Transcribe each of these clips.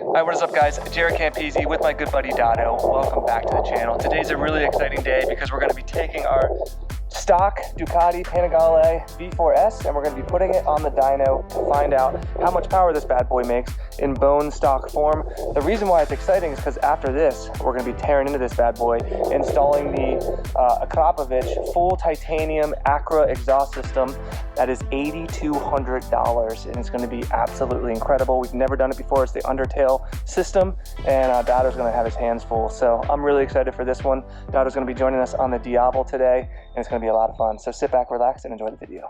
Alright, what is up guys? JaretCampisi with my good buddy Dyno. Welcome back to the channel. Today's a really exciting day because we're going to be taking our stock Ducati Panigale V4S and we're going to be putting it on the dyno to find out how much power this bad boy makes in bone stock form. The reason why it's exciting is because after this, we're going to be tearing into this bad boy, installing the Campisi full titanium Acra exhaust system. That is $8,200 and it's going to be absolutely incredible. We've never done it before. It's the Undertale system and Dyno's going to have his hands full. So I'm really excited for this one. Dyno's going to be joining us on the Diavol today and it's going to be a lot of fun. So sit back, relax, and enjoy the video.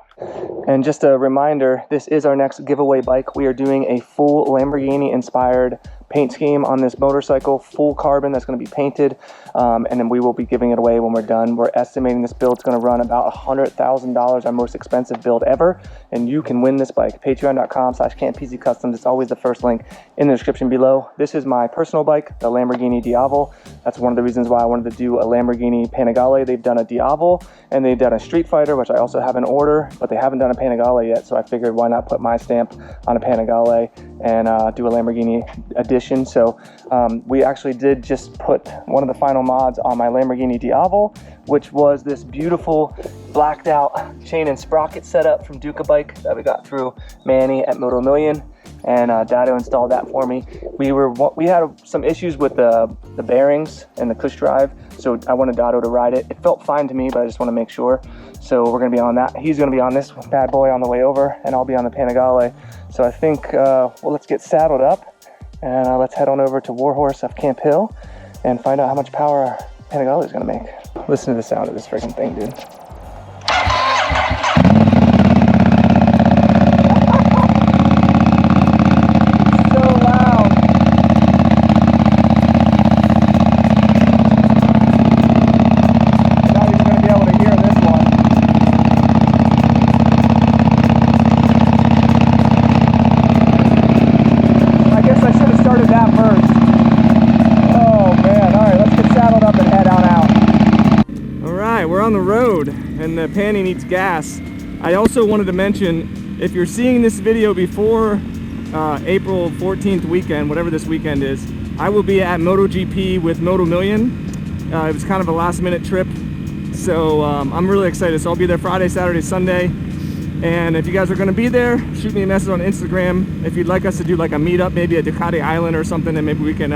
And just a reminder, this is our next giveaway bike. We are doing a full Lamborghini inspired paint scheme on this motorcycle, full carbon that's going to be painted, and then we will be giving it away when we're done. We're estimating this build's going to run about $100,000, our most expensive build ever, and you can win this bike. Patreon.com/Campisi Customs. It's always the first link in the description below. This is my personal bike, the Lamborghini Diavol. That's one of the reasons why I wanted to do a Lamborghini Panigale. They've done a Diavol and they've done a Street Fighter, which I also have in order, but they haven't done a Panigale yet, so I figured why not put my stamp on a Panigale and do a Lamborghini edition. So we actually did just put one of the final mods on my Lamborghini Diavol, which was this beautiful blacked out chain and sprocket setup from Duca bike that we got through Manny at Moto Million, and Dyno installed that for me. We had some issues with the bearings and the push drive, so I wanted Dyno to ride it. It felt fine to me, but I just want to make sure. So we're going to be on that. He's going to be on this bad boy on the way over, and I'll be on the Panigale. So I think, well, let's get saddled up and let's head on over to Warhorse of Camp Hill and find out how much power our Panigale is going to make. Listen to the sound of this freaking thing, dude. We're on the road and the Panny needs gas. I also wanted to mention, if you're seeing this video before April 14th weekend, whatever this weekend is, I will be at MotoGP with Moto Million. It was kind of a last minute trip, so I'm really excited. So I'll be there Friday, Saturday, Sunday. And if you guys are going to be there, shoot me a message on Instagram if you'd like us to do like a meetup, maybe at Ducati Island or something, and maybe we can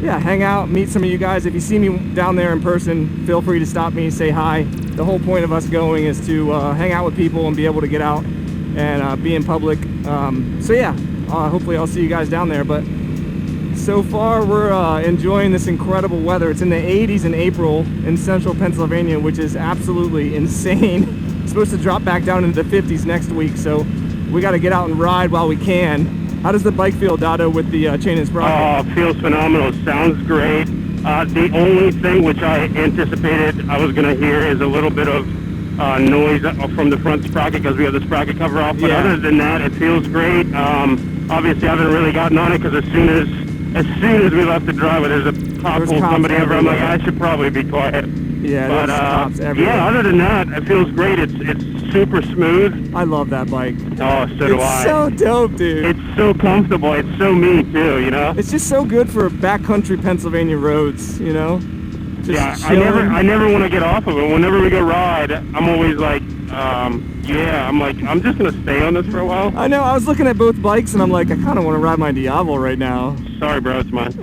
yeah, hang out, meet some of you guys. If you see me down there in person, feel free to stop me, say hi. The whole point of us going is to hang out with people and be able to get out and be in public. So yeah, hopefully I'll see you guys down there. But so far we're enjoying this incredible weather. It's in the 80s in April in central Pennsylvania, which is absolutely insane. It's supposed to drop back down into the 50s next week, so we got to get out and ride while we can. How does the bike feel, Dyno, with the chain and sprocket? Oh, it feels phenomenal. It sounds great. The only thing which I anticipated I was going to hear is a little bit of noise from the front sprocket because we have the sprocket cover off. But other than that, it feels great. Obviously, I haven't really gotten on it because as soon as we left the driveway, there's a cop pulled somebody over. I'm like, I should probably be quiet. Yeah, but cops everywhere. yeah, other than that, it feels great. It's super smooth. I love that bike. Oh, so do I. It's so dope, dude. It's so comfortable. It's so me too, you know? It's just so good for backcountry Pennsylvania roads, you know? Just yeah, chilling. I never want to get off of it. Whenever we go ride, I'm always like, yeah, I'm just going to stay on this for a while. I know, I was looking at both bikes and I'm like, I kind of want to ride my Diavol right now. Sorry, bro, it's mine.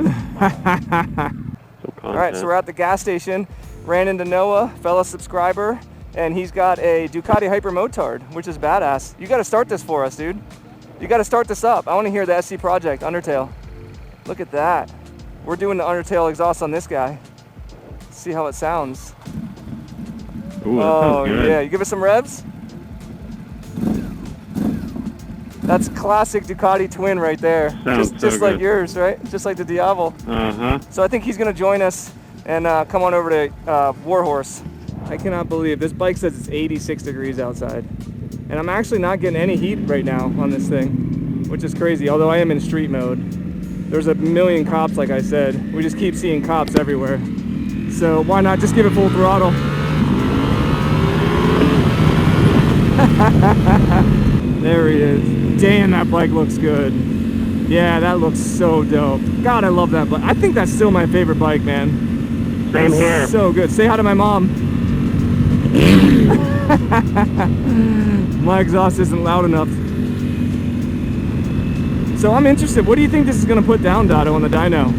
Alright, so we're at the gas station. Ran into Noah, fellow subscriber, and he's got a Ducati Hyper Motard, which is badass. You got to start this for us, dude. You got to start this up. I want to hear the SC project, Undertale. Look at that. We're doing the Undertale exhaust on this guy. See how it sounds. Ooh, that sounds good. Yeah, you give us some revs? That's classic Ducati twin right there. Sounds just like yours, right? Just like the Diavol. So I think he's going to join us and come on over to Warhorse. I cannot believe this bike says it's 86 degrees outside. And I'm actually not getting any heat right now on this thing, which is crazy, although I am in street mode. There's a million cops, like I said. We just keep seeing cops everywhere. So why not just give it full throttle? There he is. Damn, that bike looks good. Yeah, that looks so dope. God, I love that bike. I think that's still my favorite bike, man. Same here. So good. Say hi to my mom. My exhaust isn't loud enough. So I'm interested. What do you think this is going to put down, Dotto, on the dyno?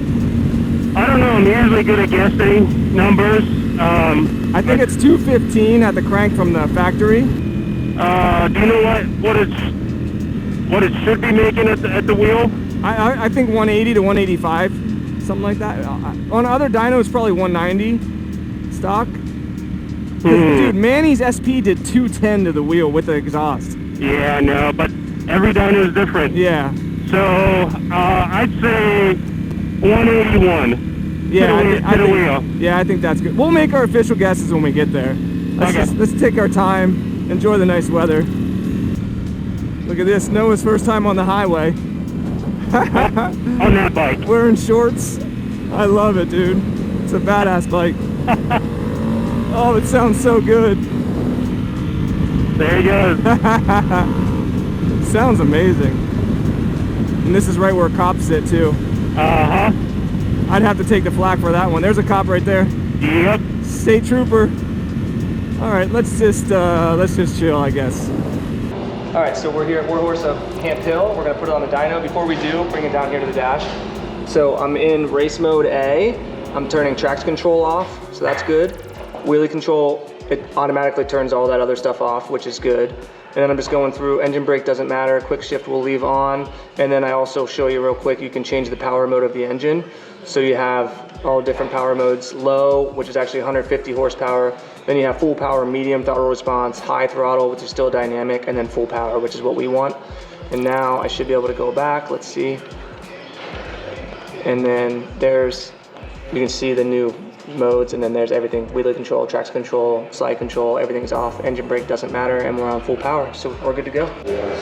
I don't know. I'm usually good at guessing numbers. I think it's 215 at the crank from the factory. Do you know what it should be making at the wheel? I think 180 to 185, something like that. On other dynos, probably 190 stock. Dude, Manny's SP did 210 to the wheel with the exhaust. Yeah, I know, but every dyno is different. Yeah. So I'd say 181. Yeah, I I think that's good. We'll make our official guesses when we get there. Let's take our time, enjoy the nice weather. Look at this, Noah's first time on the highway. On that bike. Wearing shorts. I love it, dude. It's a badass bike. Oh, it sounds so good. There he goes. Sounds amazing. And this is right where cops sit too. Uh-huh. I'd have to take the flak for that one. There's a cop right there. Yep. State trooper. All right, let's just chill, I guess. All right, so we're here at Warhorse of Camp Hill. We're gonna put it on the dyno. Before we do, bring it down here to the dash. So I'm in race mode A. I'm turning traction control off, so that's good. Wheelie control, it automatically turns all that other stuff off, which is good. And then I'm just going through, engine brake doesn't matter, quick shift we'll leave on. And then I also show you real quick, you can change the power mode of the engine. So you have all different power modes, low, which is actually 150 horsepower. Then you have full power, medium throttle response, high throttle, which is still dynamic, and then full power, which is what we want. And now I should be able to go back, let's see. And then you can see the new modes, and then there's everything, wheelie control, traction control, slide control, everything's off, engine brake doesn't matter, and we're on full power, so we're good to go.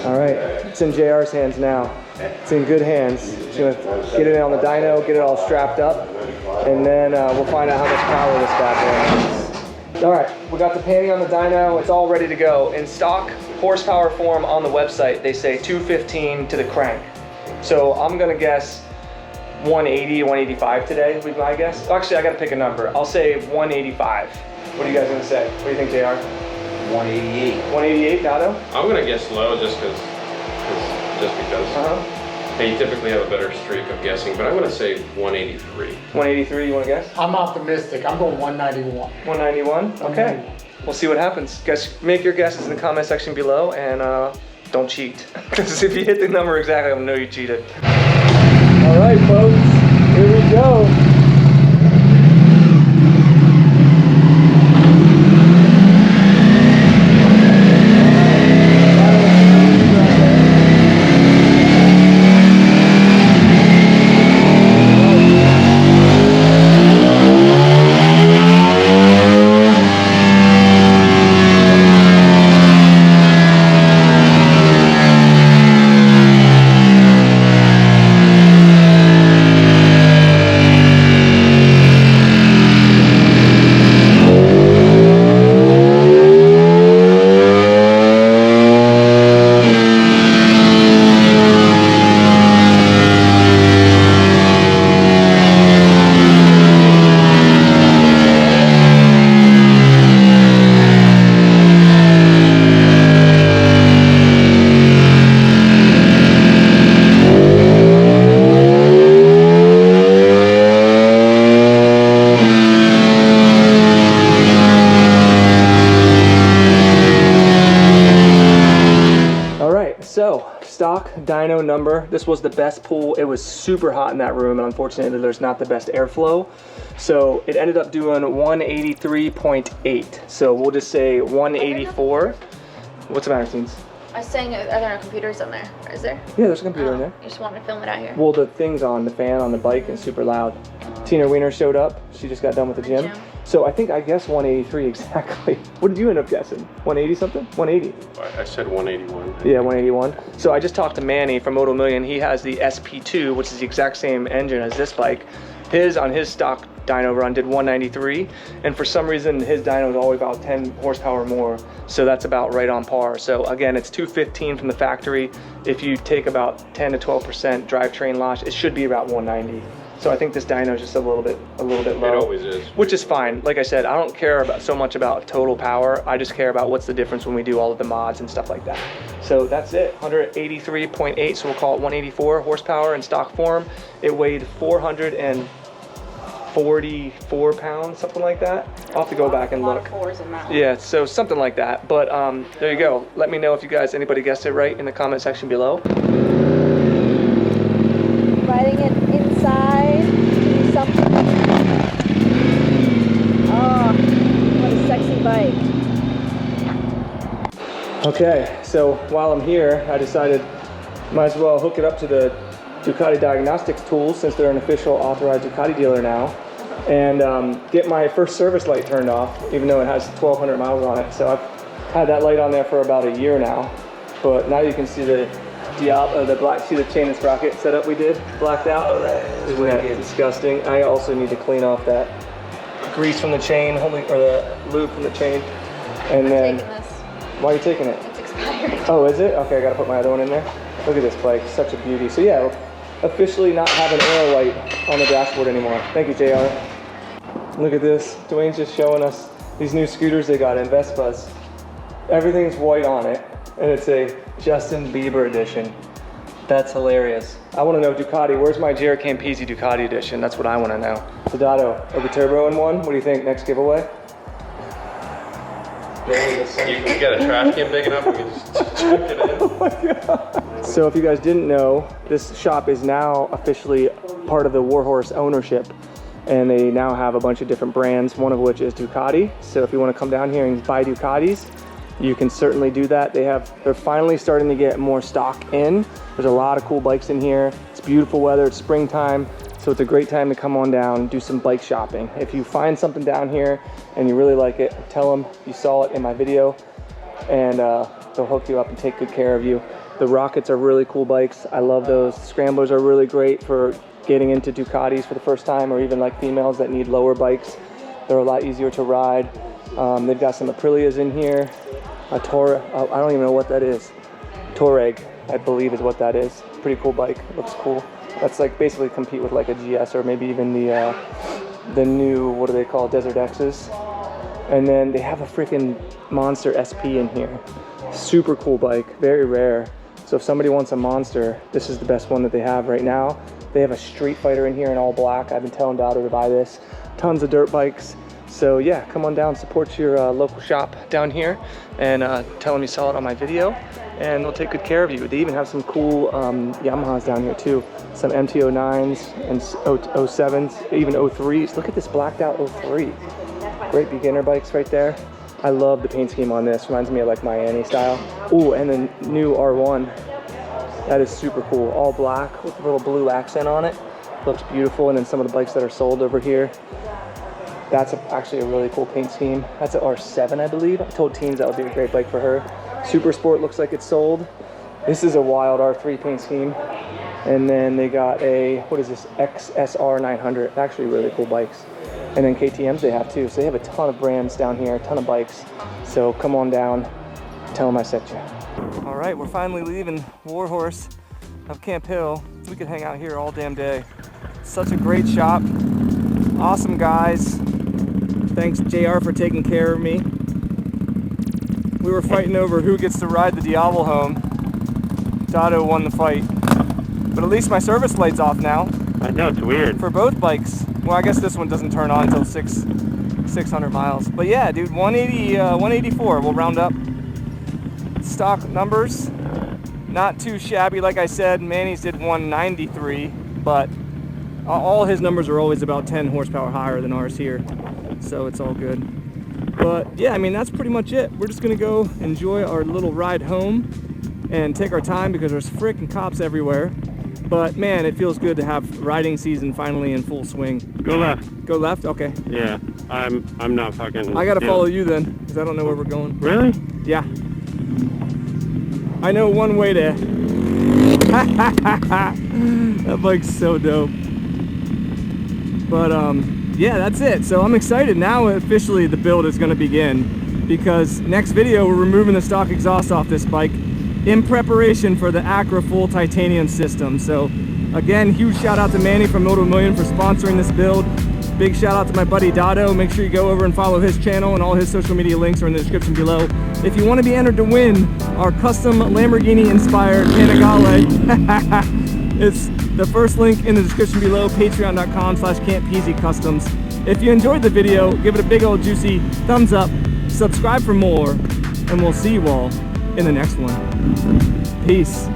All right, it's in JR's hands now. It's in good hands. She's gonna get it on the dyno, get it all strapped up, and then we'll find out how much power this bad boy has. All right, we got the panty on the dyno, it's all ready to go. In stock horsepower form on the website, they say 215 to the crank. So I'm gonna guess 180, 185 today would be my guess. Actually, I gotta pick a number. I'll say 185. What are you guys gonna say? What do you think, JR? 188. 188, Dotto? I'm gonna guess low just because. Hey, you typically have a better streak of guessing, but I'm gonna say 183. 183, you wanna guess? I'm optimistic. I'm going 191. 191? Okay. We'll see what happens. Guys, make your guesses in the comment section below, and don't cheat. Because if you hit the number exactly, I'll know you cheated. All right, folks, here we go. So, stock dyno number. This was the best pull. It was super hot in that room, and unfortunately there's not the best airflow. So it ended up doing 183.8. So we'll just say 184. What's the matter, teens? I was saying, are there no computers on there? Or is there? Yeah, there's a computer in there. You just want me to film it out here? Well, the thing's on, the fan on the bike is super loud. Tina Wiener showed up. She just got done with the gym. So I guessed 183 exactly. What did you end up guessing? 180 something? 180? I said 181. Yeah, 181. So I just talked to Manny from Moto Million. He has the SP2, which is the exact same engine as this bike. On his stock Dyno Run did 193, and for some reason his dyno is always about 10 horsepower more, so that's about right on par. So again, it's 215 from the factory. If you take about 10 to 12% drivetrain loss, it should be about 190. So I think this dyno is just a little bit low. It always is. Which is fine. Like I said, I don't care about so much about total power. I just care about what's the difference when we do all of the mods and stuff like that. So that's it, 183.8, so we'll call it 184 horsepower in stock form. It weighed 444 pounds, something like that. I'll have to go back and look. Yeah, so something like that. But there you go. Let me know if you guys, anybody guessed it right in the comment section below. Riding it inside to do something. Oh, what a sexy bike. Okay, so while I'm here, I decided might as well hook it up to the Ducati Diagnostics tools, since they're an official authorized Ducati dealer now, and get my first service light turned off, even though it has 1,200 miles on it. So I've had that light on there for about a year now, but now you can see the chain and sprocket setup we did, blacked out. Isn't that disgusting? I also need to clean off that grease from the chain, or the lube from the chain. And then, Taking this. why are you taking it? It's expired. Oh, is it? Okay, I gotta put my other one in there. Look at this bike, such a beauty. So yeah, officially not having aero light on the dashboard anymore. Thank you, JR. Look at this. Dwayne's just showing us these new scooters they got in Vespas. Everything's white on it, and it's a Justin Bieber edition. That's hilarious. I want to know, Ducati, where's my JaretCampisi Ducati edition? That's what I want to know. Sedato, are we turbo in one? What do you think? Next giveaway? You got a trash can big enough, we can just chuck it in. Oh my God. So if you guys didn't know, this shop is now officially part of the Warhorse ownership, and they now have a bunch of different brands, one of which is Ducati. So if you want to come down here and buy Ducatis, you can certainly do that. They're finally starting to get more stock in. There's a lot of cool bikes in here. It's beautiful weather, it's springtime, so it's a great time to come on down and do some bike shopping. If you find something down here and you really like it, tell them you saw it in my video, and they'll hook you up and take good care of you. The Rockets are really cool bikes. I love those. Scramblers are really great for getting into Ducatis for the first time, or even like females that need lower bikes. They're a lot easier to ride. They've got some Aprilias in here. A Touareg, I don't even know what that is. Touareg, I believe is what that is. Pretty cool bike, looks cool. That's like basically compete with like a GS, or maybe even the new, what do they call, Desert X's. And then they have a freaking Monster SP in here. Super cool bike, very rare. So if somebody wants a Monster, this is the best one that they have right now. They have a Street Fighter in here in all black. I've been telling Dado to buy this. Tons of dirt bikes. So yeah, come on down, support your local shop down here, and tell them you saw it on my video, and they'll take good care of you. They even have some cool Yamahas down here too. Some MT-09s and 07s, even 03s. Look at this blacked out 03. Great beginner bikes right there. I love the paint scheme on this. Reminds me of like Miami style. Ooh, and the new R1. That is super cool. All black with a little blue accent on it. Looks beautiful. And then some of the bikes that are sold over here. That's actually a really cool paint scheme. That's an R7, I believe. I told Teens that would be a great bike for her. Super Sport looks like it's sold. This is a wild R3 paint scheme. And then they got a, what is this, XSR 900. Actually really cool bikes. And then KTMs they have too. So they have a ton of brands down here, a ton of bikes. So come on down, tell them I sent you. All right, we're finally leaving Warhorse of Camp Hill. We could hang out here all damn day. Such a great shop. Awesome guys. Thanks JR for taking care of me. We were fighting over who gets to ride the Diablo home. Dado won the fight. But at least my service light's off now. I know, it's weird. For both bikes. Well, I guess this one doesn't turn on until 600 miles. But yeah, dude, 184, we'll round up. Stock numbers, not too shabby. Like I said, Manny's did 193, but all his numbers are always about 10 horsepower higher than ours here. So it's all good. But yeah, I mean, that's pretty much it. We're just gonna go enjoy our little ride home and take our time because there's freaking cops everywhere. But man, it feels good to have riding season finally in full swing. Go left. Go left? Okay. Yeah, I'm not fucking... I gotta follow you then, because I don't know where we're going. Really? Yeah. I know one way to... That bike's so dope. But yeah, that's it. So I'm excited. Now officially the build is going to begin, because next video we're removing the stock exhaust off this bike in preparation for the Acra full titanium system. So again, huge shout out to Manny from Moto Million for sponsoring this build. Big shout out to my buddy Dado. Make sure you go over and follow his channel, and all his social media links are in the description below. If you want to be entered to win our custom Lamborghini inspired Panigale, it's the first link in the description below, patreon.com/CampPeasy Customs. If you enjoyed the video, give it a big old juicy thumbs up, subscribe for more, and we'll see you all in the next one. Peace.